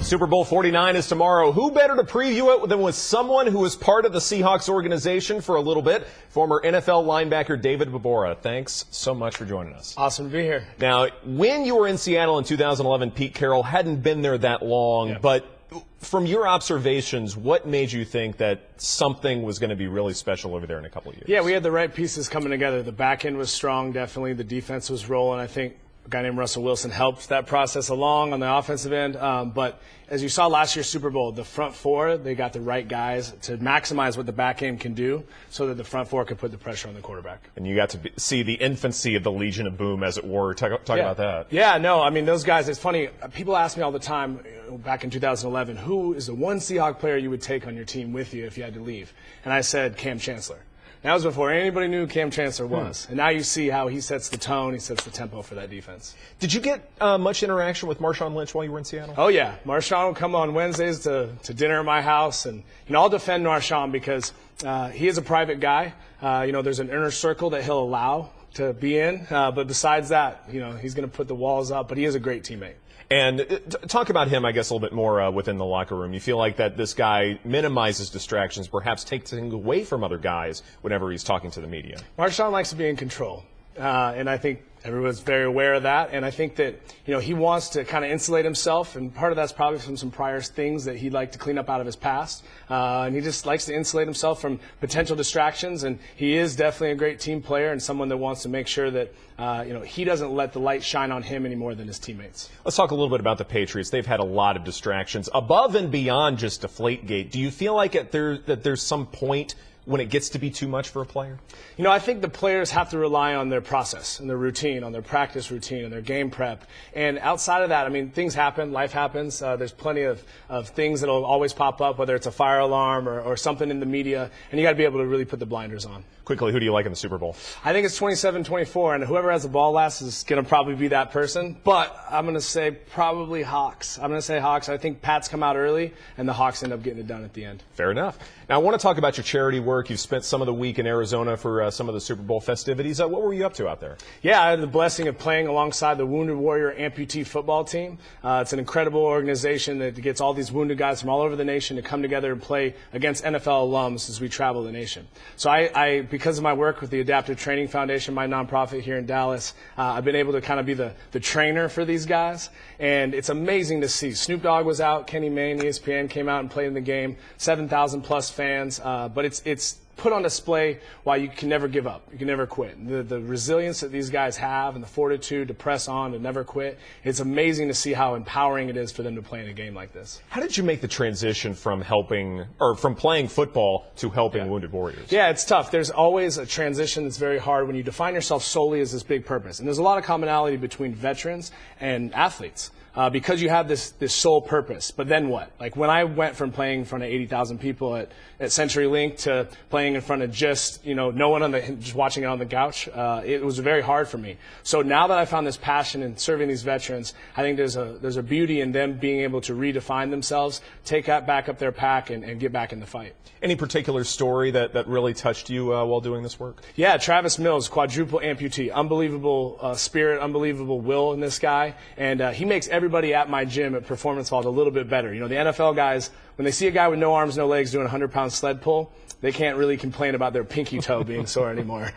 Super Bowl 49 is tomorrow. Who better to preview it than with someone who was part of the Seahawks organization for a little bit, former NFL linebacker David Vobora. Thanks so much for joining us. Awesome to be here. Now, when you were in Seattle in 2011, Pete Carroll hadn't been there that long, but from your observations, what made you think that something was going to be really special over there in a couple of years? Yeah, we had the right pieces coming together. The back end was strong, definitely. The defense was rolling. I think a guy named Russell Wilson helped that process along on the offensive end. But as you saw last year's Super Bowl, the front four, they got the right guys to maximize what the back end can do so that the front four could put the pressure on the quarterback. And you got to see the infancy of the Legion of Boom, as it were. Talk about that. Yeah, no, I mean, those guys, it's funny. People ask me all the time, back in 2011, who is the one Seahawk player you would take on your team with you if you had to leave? And I said Cam Chancellor. That was before anybody knew who Cam Chancellor was. And now you see how he sets the tone, he sets the tempo for that defense. Did you get much interaction with Marshawn Lynch while you were in Seattle? Oh, yeah. Marshawn would come on Wednesdays to dinner at my house. And I'll defend Marshawn because he is a private guy. There's an inner circle that he'll allow to be in. But besides that, he's going to put the walls up. But he is a great teammate. And talk about him, I guess, a little bit more within the locker room. You feel like that this guy minimizes distractions, perhaps takes things away from other guys whenever he's talking to the media. Marshawn likes to be in control, and I think everyone's very aware of that. And I think that he wants to kind of insulate himself, and part of that's probably from some prior things that he'd like to clean up out of his past. And he just likes to insulate himself from potential distractions. And he is definitely a great team player and someone that wants to make sure that he doesn't let the light shine on him any more than his teammates. Let's talk a little bit about the Patriots. They've had a lot of distractions above and beyond just Deflategate. Do you feel like that there's some point when it gets to be too much for a player? I think the players have to rely on their process and their routine, on their practice routine and their game prep. And outside of that, things happen, life happens. There's plenty of things that will always pop up, whether it's a fire alarm or something in the media, and you got to be able to really put the blinders on. Quickly, who do you like in the Super Bowl? I think it's 27-24, and whoever has the ball last is going to probably be that person. But I'm going to say probably Hawks. I'm going to say Hawks. I think Pats come out early, and the Hawks end up getting it done at the end. Fair enough. Now, I want to talk about your charity work. You've spent some of the week in Arizona for some of the Super Bowl festivities. What were you up to out there? Yeah, I had the blessing of playing alongside the Wounded Warrior Amputee football team. It's an incredible organization that gets all these wounded guys from all over the nation to come together and play against NFL alums as we travel the nation. So I because of my work with the Adaptive Training Foundation, my nonprofit here in Dallas, I've been able to kind of be the trainer for these guys. And it's amazing to see. Snoop Dogg was out, Kenny Mayne, ESPN came out and played in the game, 7,000 plus fans. But it's put on display why you can never give up. You can never quit. The resilience that these guys have and the fortitude to press on, to never quit, it's amazing to see how empowering it is for them to play in a game like this. How did you make the transition from playing football to helping Wounded Warriors? Yeah, it's tough. There's always a transition that's very hard when you define yourself solely as this big purpose. And there's a lot of commonality between veterans and athletes. Because you have this sole purpose. But then what? Like when I went from playing in front of 80,000 people at CenturyLink to playing in front of just, no one just watching it on the couch, it was very hard for me. So now that I found this passion in serving these veterans, I think there's a beauty in them being able to redefine themselves, take that back up their pack, and get back in the fight. Any particular story that really touched you while doing this work? Yeah, Travis Mills, quadruple amputee, unbelievable spirit, unbelievable will in this guy, and he makes everybody at my gym at Performance Vault a little bit better. The NFL guys, when they see a guy with no arms, no legs doing a 100-pound sled pull, they can't really complain about their pinky toe being sore anymore.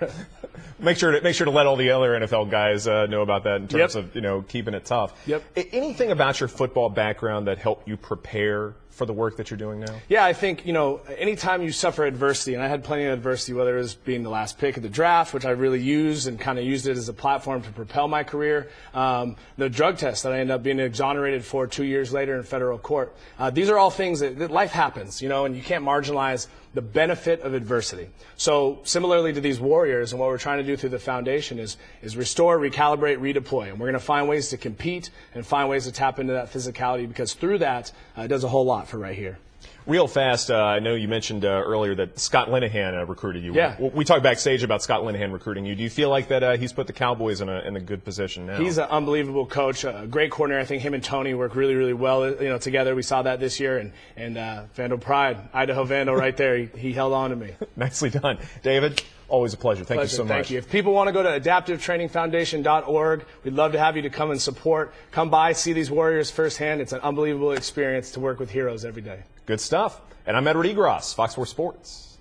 Make sure to let all the other NFL guys know about that in terms of keeping it tough. Yep. Anything about your football background that helped you prepare for the work that you're doing now? Yeah, I think, anytime you suffer adversity, and I had plenty of adversity, whether it was being the last pick of the draft, which I really used and kind of used it as a platform to propel my career, the drug test that I ended up being exonerated for 2 years later in federal court. These are all things that life happens, and you can't marginalize the benefit of adversity. So similarly to these warriors, and what we're trying to do through the foundation is restore, recalibrate, redeploy. And we're going to find ways to compete and find ways to tap into that physicality, because through that, it does a whole lot for right here. Real fast, I know you mentioned earlier that Scott Linehan recruited you. Yeah. We talked backstage about Scott Linehan recruiting you. Do you feel like that he's put the Cowboys in a good position now? He's an unbelievable coach, a great coordinator. I think him and Tony work really, really well together. We saw that this year. And Vandal Pride, Idaho Vandal right there, he held on to me. Nicely done. David, Always a pleasure. Thank you so much. Thank you. If people want to go to adaptivetrainingfoundation.org, we'd love to have you to come and support. Come by, see these Warriors firsthand. It's an unbelievable experience to work with heroes every day. Good stuff. And I'm Edward Egros, Fox 4 Sports.